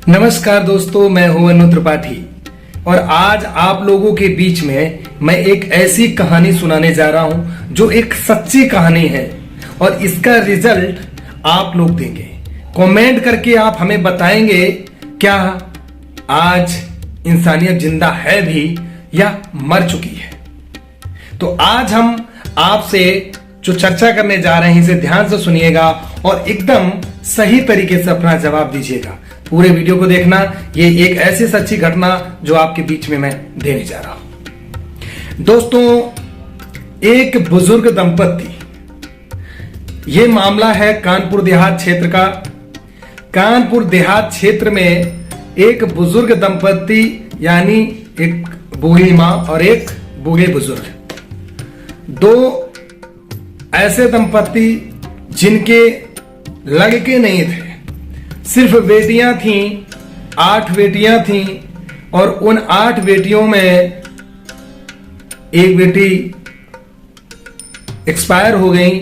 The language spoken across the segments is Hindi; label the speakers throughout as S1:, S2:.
S1: नमस्कार दोस्तों, मैं हूं अनु त्रिपाठी और आज आप लोगों के बीच में मैं एक ऐसी कहानी सुनाने जा रहा हूं जो एक सच्ची कहानी है और इसका रिजल्ट आप लोग देंगे। कमेंट करके आप हमें बताएंगे क्या आज इंसानियत जिंदा है भी या मर चुकी है। तो आज हम आपसे जो चर्चा करने जा रहे हैं इसे ध्यान से सुनिएगा और एकदम सही तरीके से अपना जवाब दीजिएगा। पूरे वीडियो को देखना, ये एक ऐसी सच्ची घटना जो आपके बीच में मैं देने जा रहा हूं। दोस्तों, एक बुजुर्ग दंपति, ये मामला है कानपुर देहात क्षेत्र का। कानपुर देहात क्षेत्र में एक बुजुर्ग दंपति यानी एक बूढ़ी मां और एक बूढ़े बुजुर्ग, दो ऐसे दंपति जिनके लड़के नहीं थे, सिर्फ बेटियां थीं। 8 बेटियां थीं और उन 8 बेटियों में एक बेटी एक्सपायर हो गई।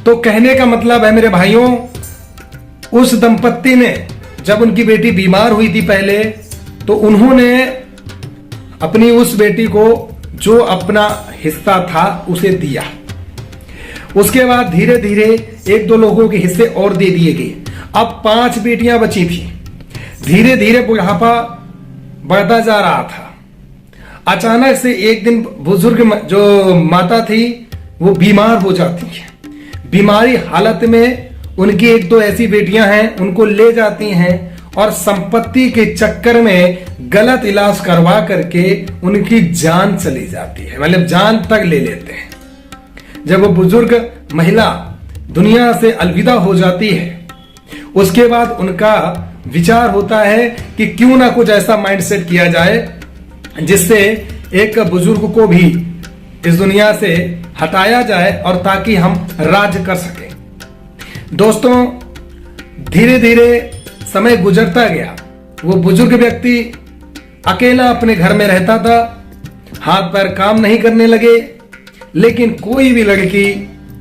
S1: तो कहने का मतलब है मेरे भाइयों, उस दंपत्ति ने जब उनकी बेटी बीमार हुई थी पहले, तो उन्होंने अपनी उस बेटी को जो अपना हिस्सा था उसे दिया। उसके बाद धीरे धीरे 1-2 लोगों के हिस्से और दे दिए गए। अब 5 बेटियां बची थी। धीरे धीरे बुढ़ापा बढ़ता जा रहा था। अचानक से एक दिन बुजुर्ग जो माता थी वो बीमार हो जाती है। बीमारी हालत में उनकी 1-2 ऐसी बेटियां हैं, उनको ले जाती हैं और संपत्ति के चक्कर में गलत इलाज करवा करके उनकी जान चली जाती है, मतलब जान तक ले लेते हैं। जब वो बुजुर्ग महिला दुनिया से अलविदा हो जाती है, उसके बाद उनका विचार होता है कि क्यों ना कुछ ऐसा माइंडसेट किया जाए जिससे एक बुजुर्ग को भी इस दुनिया से हटाया जाए और ताकि हम राज कर सकें। दोस्तों, धीरे धीरे समय गुजरता गया। वो बुजुर्ग व्यक्ति अकेला अपने घर में रहता था, हाथ पैर काम नहीं करने लगे, लेकिन कोई भी लड़की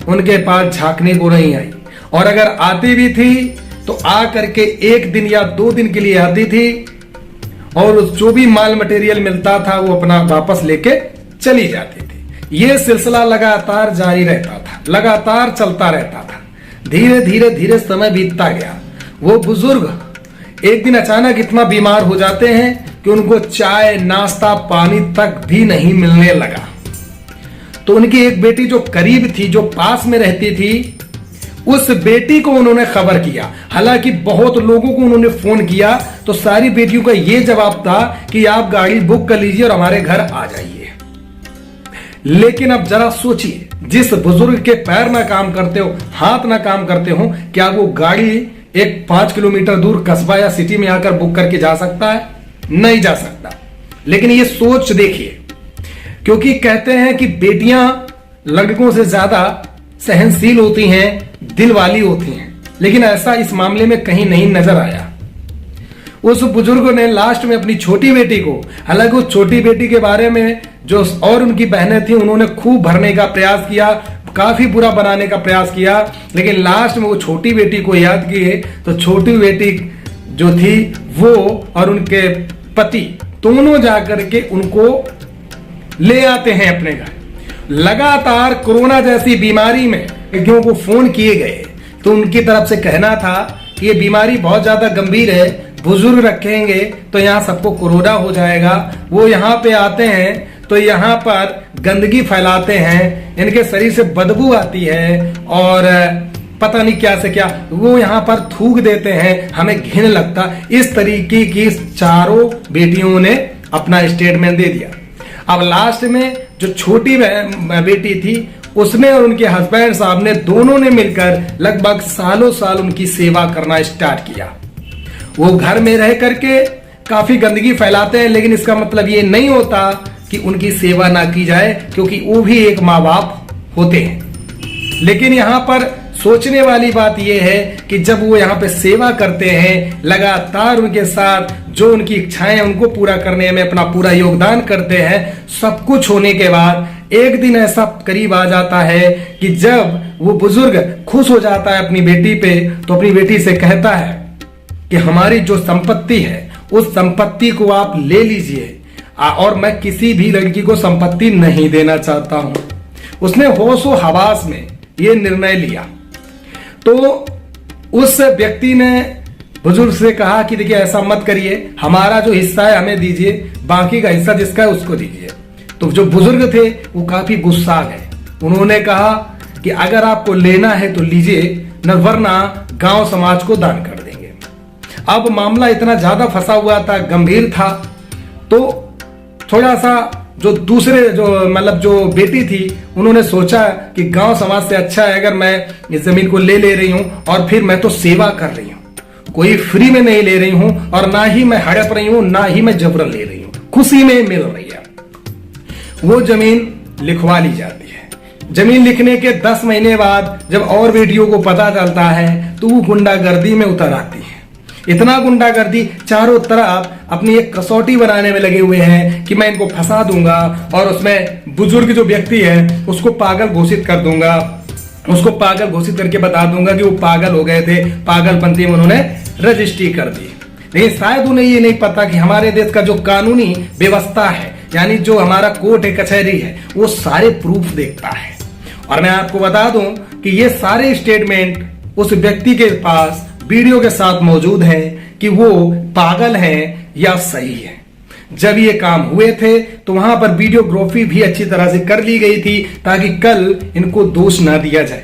S1: उनके पास झांकने को नहीं आई और अगर आती भी थी तो आ करके 1 दिन या 2 दिन के लिए आती थी और जो भी माल मटेरियल मिलता था वो अपना वापस लेके चली जाती थी। ये सिलसिला लगातार जारी रहता था, लगातार चलता रहता था। धीरे धीरे धीरे समय बीतता गया। वो बुजुर्ग एक दिन अचानक इतना बीमार हो जाते हैं कि उनको चाय नाश्ता पानी तक भी नहीं मिलने लगा। तो उनकी एक बेटी जो करीब थी, जो पास में रहती थी, उस बेटी को उन्होंने खबर किया। हालांकि बहुत लोगों को उन्होंने फोन किया तो सारी बेटियों का यह जवाब था कि आप गाड़ी बुक कर लीजिए और हमारे घर आ जाइए। लेकिन अब जरा सोचिए, जिस बुजुर्ग के पैर ना काम करते हो, हाथ ना काम करते हो, क्या वो गाड़ी एक 5 किलोमीटर दूर कस्बा या सिटी में आकर बुक करके जा सकता है? नहीं जा सकता। लेकिन ये सोच देखिए, क्योंकि कहते हैं कि बेटियां लड़कों से ज्यादा सहनशील होती हैं, दिल वाली होती हैं, लेकिन ऐसा इस मामले में कहीं नहीं नजर आया। उस बुजुर्ग ने लास्ट में अपनी छोटी बेटी को, हालांकि उस छोटी बेटी के बारे में जो और उनकी बहनें थी उन्होंने खूब भरने का प्रयास किया, काफी बुरा बनाने का प्रयास किया, लेकिन लास्ट में वो छोटी बेटी को याद किए तो छोटी बेटी जो थी वो और उनके पति दोनों जाकर के उनको ले आते हैं अपने घर। लगातार कोरोना जैसी बीमारी में वैज्ञानिकों को फोन किए गए तो उनकी तरफ से कहना था कि ये बीमारी बहुत ज्यादा गंभीर है, बुजुर्ग रखेंगे तो यहाँ सबको कोरोना हो जाएगा। वो यहाँ पे आते हैं तो यहाँ पर गंदगी फैलाते हैं, इनके शरीर से बदबू आती है और पता नहीं क्या से क्या वो यहाँ पर थूक देते हैं, हमें घिन लगता। इस तरीके की चारों बेटियों ने अपना स्टेटमेंट दे दिया। अब लास्ट में जो छोटी बेटी थी उसने और उनके हस्बैंड साहब ने दोनों ने मिलकर लगभग सालों साल उनकी सेवा करना स्टार्ट किया। वो घर में रह करके काफी गंदगी फैलाते हैं, लेकिन इसका मतलब ये नहीं होता कि उनकी सेवा ना की जाए, क्योंकि वो भी एक माँ बाप होते हैं। लेकिन यहाँ पर सोचने वाली बात यह है कि जब वो यहाँ पे सेवा करते हैं, लगातार उनके साथ जो उनकी इच्छाएं हैं उनको पूरा करने में अपना पूरा योगदान करते हैं, सब कुछ होने के बाद एक दिन ऐसा करीब आ जाता है कि जब वो बुजुर्ग खुश हो जाता है अपनी बेटी पे, तो अपनी बेटी से कहता है कि हमारी जो संपत्ति है उस संपत्ति को आप ले लीजिए, और मैं किसी भी लड़की को संपत्ति नहीं देना चाहता हूं। उसने होशो हवास में यह निर्णय लिया। तो उस व्यक्ति ने बुजुर्ग से कहा कि देखिए ऐसा मत करिए, हमारा जो हिस्सा है हमें दीजिए, बाकी का हिस्सा जिसका है उसको दीजिए। तो जो बुजुर्ग थे वो काफी गुस्सा गए। उन्होंने कहा कि अगर आपको लेना है तो लीजिए, न वरना गांव समाज को दान कर देंगे। अब मामला इतना ज्यादा फंसा हुआ था, गंभीर था, तो थोड़ा सा जो दूसरे जो बेटी थी उन्होंने सोचा कि गांव समाज से अच्छा है अगर मैं इस जमीन को ले रही हूं, और फिर मैं तो सेवा कर रही हूं, कोई फ्री में नहीं ले रही हूं, और ना ही मैं हड़प रही हूं, ना ही मैं जबरन ले रही हूं, खुशी में मिल रही है। वो जमीन लिखवा ली जाती है। जमीन लिखने के 10 महीने बाद जब और बेटियों को पता चलता है तो वो गुंडागर्दी में उतर आती है। इतना गुंडागर्दी, चारों तरफ अपनी एक कसौटी बनाने में लगे हुए हैं कि मैं इनको फंसा दूंगा और उसमें बुजुर्ग जो व्यक्ति है उसको पागल घोषित कर दूंगा, उसको पागल घोषित करके बता दूंगा कि वो पागल हो गए थे, पागलपंथी में उन्होंने रजिस्ट्री कर दी। लेकिन शायद उन्हें ये नहीं पता कि हमारे देश का जो कानूनी व्यवस्था है, यानी जो हमारा कोर्ट है, कचहरी है, वो सारे प्रूफ देखता है। और मैं आपको बता दूं कि ये सारे स्टेटमेंट उस व्यक्ति के पास वीडियो के साथ मौजूद है कि वो पागल है या सही है। जब ये काम हुए थे तो वहां पर वीडियोग्राफी भी अच्छी तरह से कर ली गई थी ताकि कल इनको दोष ना दिया जाए।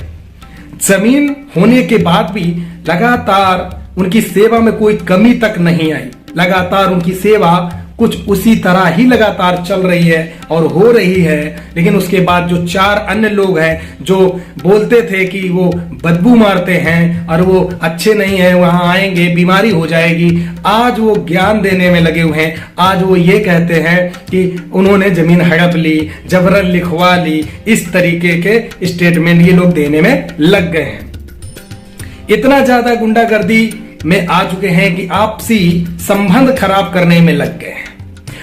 S1: जमीन होने के बाद भी लगातार उनकी सेवा में कोई कमी तक नहीं आई। लगातार उनकी सेवा कुछ उसी तरह ही लगातार चल रही है और हो रही है। लेकिन उसके बाद जो 4 अन्य लोग हैं जो बोलते थे कि वो बदबू मारते हैं और वो अच्छे नहीं है, वहां आएंगे बीमारी हो जाएगी, आज वो ज्ञान देने में लगे हुए हैं। आज वो ये कहते हैं कि उन्होंने जमीन हड़प ली, जबरन लिखवा ली, इस तरीके के स्टेटमेंट ये लोग देने में लग गए हैं। इतना ज्यादा गुंडागर्दी में आ चुके हैं कि आपसी संबंध खराब करने में लग गए हैं।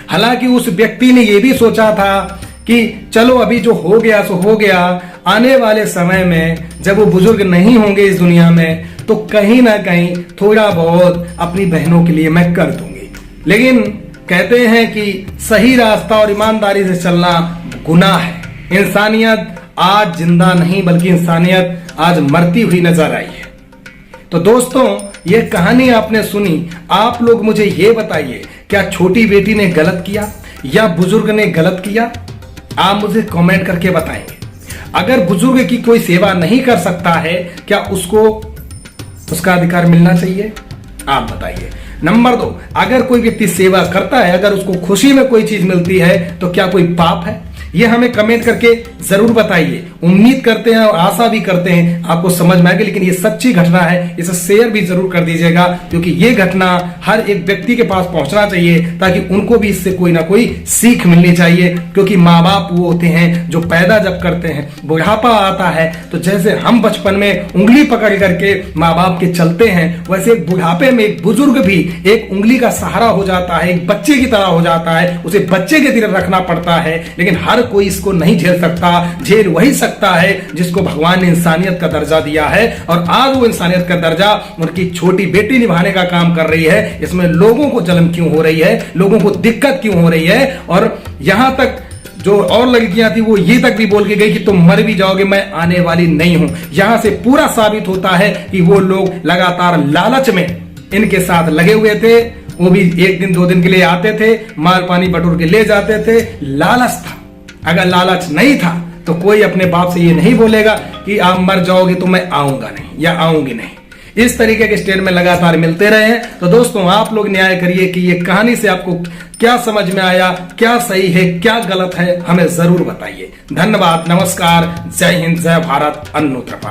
S1: हालांकि उस व्यक्ति ने यह भी सोचा था कि चलो अभी जो हो गया सो हो गया, आने वाले समय में जब वो बुजुर्ग नहीं होंगे इस दुनिया में तो कहीं ना कहीं थोड़ा बहुत अपनी बहनों के लिए मैं कर दूंगी। लेकिन कहते हैं कि सही रास्ता और ईमानदारी से चलना गुनाह है। इंसानियत आज जिंदा नहीं बल्कि इंसानियत आज मरती हुई नजर आई है। तो दोस्तों, ये कहानी आपने सुनी, आप लोग मुझे ये बताइए, क्या छोटी बेटी ने गलत किया या बुजुर्ग ने गलत किया? आप मुझे कमेंट करके बताएंगे। अगर बुजुर्ग की कोई सेवा नहीं कर सकता है, क्या उसको उसका अधिकार मिलना चाहिए? आप बताइए। नंबर 2, अगर कोई व्यक्ति सेवा करता है, अगर उसको खुशी में कोई चीज मिलती है तो क्या कोई पाप है? ये हमें कमेंट करके जरूर बताइए। उम्मीद करते हैं और आशा भी करते हैं आपको समझ में आएगी। लेकिन ये सच्ची घटना है, इसे शेयर भी जरूर कर दीजिएगा, क्योंकि ये घटना हर एक व्यक्ति के पास पहुंचना चाहिए ताकि उनको भी इससे कोई ना कोई सीख मिलनी चाहिए। क्योंकि माँ बाप वो होते हैं जो पैदा जब करते हैं, बुढ़ापा आता है तो जैसे हम बचपन में उंगली पकड़ करके माँ बाप के चलते हैं, वैसे एक बुढ़ापे में एक बुजुर्ग भी एक उंगली का सहारा हो जाता है, एक बच्चे की तरह हो जाता है, उसे बच्चे की तरह रखना पड़ता है। लेकिन हर कोई इसको नहीं झेल सकता। झेल वही सकता है जिसको भगवान ने इंसानियत का दर्जा दिया है, और आज वो इंसानियत का दर्जा उनकी छोटी बेटी निभाने का काम कर रही है। इसमें लोगों को जलन क्यों हो रही है, लोगों को दिक्कत क्यों हो रही है? और यहां तक जो और लड़कियां थी वो ये तक भी बोल के गई कि तुम मर भी जाओगे, मैं आने वाली नहीं हूं। यहां से पूरा साबित होता है कि वो लोग लगातार लालच में इनके साथ लगे हुए थे। वो भी 1 दिन 2 दिन के लिए आते थे, माल पानी बटोर के ले जाते थे। लालच था। अगर लालच नहीं था तो कोई अपने बाप से ये नहीं बोलेगा कि आप मर जाओगे तो मैं आऊंगा नहीं या आऊंगी नहीं। इस तरीके के स्टेटमेंट लगातार मिलते रहे हैं। तो दोस्तों, आप लोग न्याय करिए कि ये कहानी से आपको क्या समझ में आया, क्या सही है, क्या गलत है, हमें जरूर बताइए। धन्यवाद, नमस्कार, जय हिंद, जय भारत, अन्नू त्रिपाठी।